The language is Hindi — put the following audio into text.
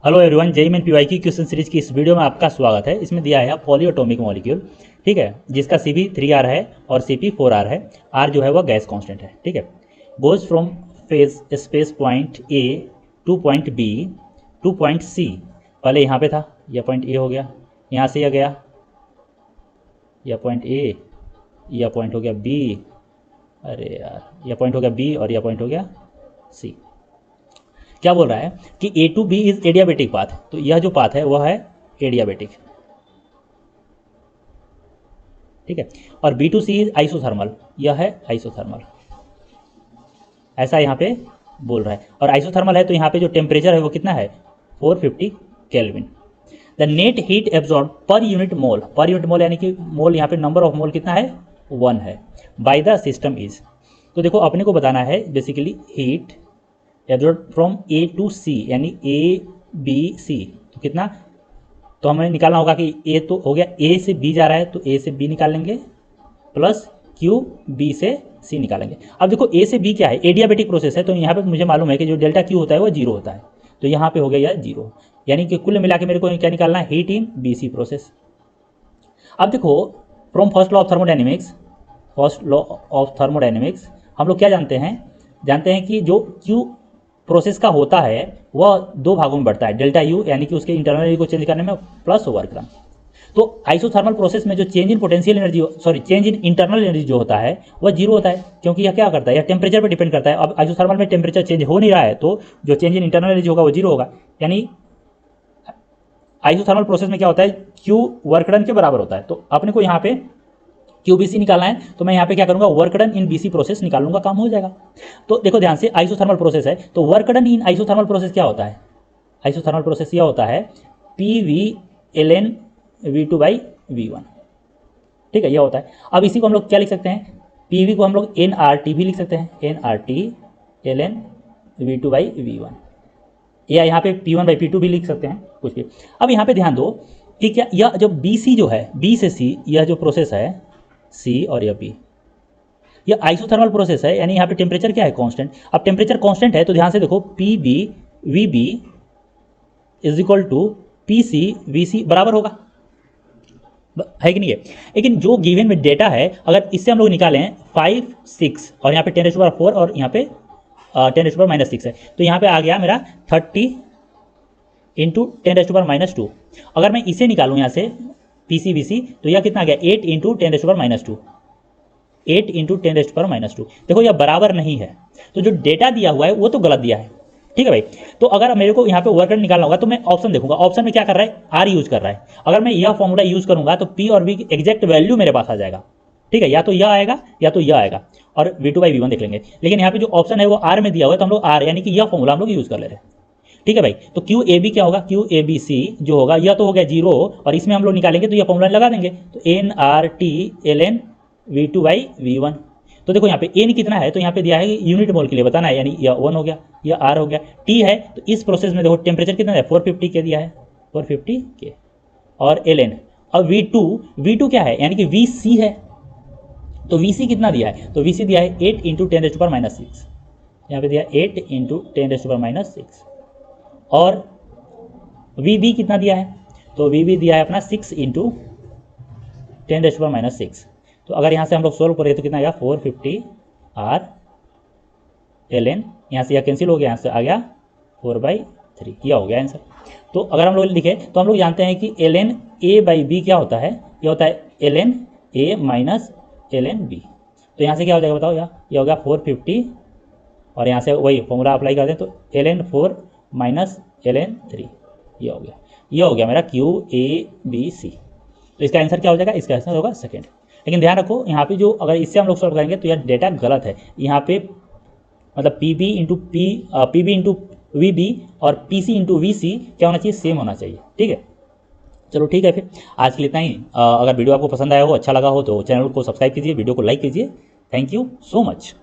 Hello everyone, JEE main PY की क्वेश्चन सीरीज की इस वीडियो में आपका स्वागत है। इसमें दिया है पॉलीएटॉमिक मॉलिक्यूल, ठीक है, जिसका Cp 3r है और Cp 4r है। r जो है वह गैस कांस्टेंट है, ठीक है। Goes from phase space point A to point B to point C. पहले यहाँ पे था, यह पॉइंट ए हो गया, यहाँ से यह गया, यह पॉइंट ए, यह पॉइंट हो गया बी, अरे यार यह पॉइंट हो गया बी और यह पॉइंट हो गया सी। क्या बोल रहा है कि A to B is adiabatic path, तो यह जो पाथ है वह है एडियाबेटिक, ठीक है। और B to C is isothermal, यह है आइसोथर्मल, ऐसा यहाँ पे बोल रहा है। और आइसोथर्मल है तो यहाँ पे जो टेम्परेचर है वो कितना है, 450 kelvin. The net heat absorb per unit mole, per unit mole यानी कि मोल, यहाँ पे नंबर ऑफ मोल कितना है, 1 है, बाय द सिस्टम इज। तो देखो अपने को बताना है basically heat absorb from A to C, यानी ए बी सी, तो कितना, तो हमें निकालना होगा कि ए तो हो गया, ए से बी जा रहा है तो ए से बी निकाल लेंगे, प्लस क्यू बी से सी निकालेंगे। अब देखो ए से बी क्या है, एडियाबेटिक प्रोसेस है, तो यहाँ पे मुझे मालूम है कि जो डेल्टा क्यू होता है वो 0 होता है, तो यहाँ पे हो गया यह 0, यानी कि कुल मिला के मेरे को क्या निकालना है, heat in B C process. अब देखो from first law of thermodynamics, first law of thermodynamics हम लोग क्या जानते हैं कि जो क्यू प्रोसेस का होता है वह 2 भागों में बढ़ता है, डेल्टा यू यानी कि उसके इंटरनल एनर्जी को चेंज करने में, प्लस वर्क डन। तो आइसोथर्मल प्रोसेस में जो change in potential energy, sorry change in internal energy जो होता है वह 0 होता है, क्योंकि यह क्या करता है, यह टेम्परेचर पर डिपेंड करता है। अब आइसोथर्मल में टेम्परेचर चेंज हो नहीं रहा है तो जो चेंज इन इंटरनल एनर्जी होगा वो 0 होगा, यानी आइसोथर्मल प्रोसेस में क्या होता है, क्यू वर्क डन के बराबर होता है। तो अपने को यहाँ पे क्यू बी सी निकालना है, तो मैं यहाँ पे क्या करूँगा, वर्क डन इन बीसी प्रोसेस निकाल लूँगा, काम हो जाएगा। तो देखो ध्यान से, आइसोथर्मल प्रोसेस है तो work done in isothermal process क्या होता है, आइसोथर्मल प्रोसेस यह होता है P V L N V two by V one, ठीक है, यह होता है। अब इसी को हम लोग क्या लिख सकते हैं, पी वी को हम लोग एन आर टी भी लिख सकते हैं, N R T L N V two by V one, या यहाँ पे P one by P two भी लिख सकते हैं, कुछ भी। अब यहाँ पे ध्यान दो कि क्या यह जो बी सी जो है, बी से सी यह जो प्रोसेस है सी और यह बी, यह आइसोथर्मल प्रोसेस है, यानी यहाँ पे टेम्परेचर क्या है, कांस्टेंट। अब टेम्परेचर कांस्टेंट है तो ध्यान से देखो P B V B is equal to P C V C बराबर होगा, है कि नहीं है। लेकिन जो गिवन में डेटा है, अगर इससे हम लोग निकालें 5 6 और यहाँ पे 10⁴ और यहाँ पे 10⁻⁻6 है, तो यहाँ पे आ गया मेरा 30 इंटू 10⁻²। अगर मैं इसे निकालूँ यहाँ से पी सी वी सी, तो यह कितना आ गया, 8 इंटू 10⁻², 8 इंटू 10⁻²। देखो यह बराबर नहीं है, तो जो डेटा दिया हुआ है वो तो गलत दिया है, ठीक है भाई। तो अगर मेरे को यहाँ पे वर्क डन निकालना होगा तो मैं ऑप्शन देखूंगा, ऑप्शन में क्या कर रहा है, आर यूज कर रहा है। अगर मैं यह फॉर्मूला यूज करूंगा तो पी और वी की एग्जैक्ट वैल्यू मेरे पास आ जाएगा, ठीक है, या तो यह आएगा या तो यह आएगा, और V two by V one देख लेंगे। लेकिन यहाँ पे जो ऑप्शन है वो आर में दिया हुआ है, तो हम लोग आर यानी कि यह फॉर्मूला हम लोग यूज कर ले रहे हैं, ठीक है भाई। तो क्यू ए बी क्या होगा, क्यू ए बी सी जो होगा यह तो हो गया 0, और इसमें हम लोग निकालेंगे तो यह फॉर्मूला लगा देंगे, तो N R T L N V two by V one. तो देखो यहाँ पे एन कितना है, तो यहाँ पे दिया है यूनिट मोल के लिए बताना है, यानी यह 1 हो गया, यह आर हो गया, टी है तो इस प्रोसेस में देखो टेम्परेचर कितना है, 450 के दिया है, 450 के, और एल एन। अब वी टू क्या है, यानी कि वी सी है, तो वी सी कितना दिया है, तो वी सी दिया है 8 इंटू 10⁻⁻6, यहाँ पे दिया 8 इंटू 10⁻⁻6, और वी बी कितना दिया है, तो वी बी दिया है अपना 6 इंटू 10⁻⁻6। तो अगर यहाँ से हम लोग सोल्व करें तो कितना आ गया, 450 आर एल एन, यहाँ से यह कैंसिल हो गया, यहाँ से आ गया 4/3, यह हो गया आंसर। तो अगर हम लोग लिखे तो हम लोग जानते हैं कि L N A by B क्या होता है, यह होता है L N A minus L N B. तो यहाँ से क्या हो जाएगा बताओ, यह हो गया 450, और यहाँ से वही फॉर्मूला अप्लाई कर दें तो L N 4 minus L N 3, यह हो गया मेरा क्यू ए बी सी। तो इसका आंसर क्या हो जाएगा, इसका आंसर होगा सेकेंड। लेकिन ध्यान रखो यहाँ पे जो अगर इससे हम लोग सॉल्व करेंगे तो यह डेटा गलत है, यहाँ पे मतलब P B into V B और P C into V C क्या होना चाहिए, सेम होना चाहिए, ठीक है। चलो ठीक है, फिर आज के लिए इतना ही। अगर वीडियो आपको पसंद आया हो, अच्छा लगा हो तो चैनल को सब्सक्राइब कीजिए, वीडियो को लाइक कीजिए। Thank you so much.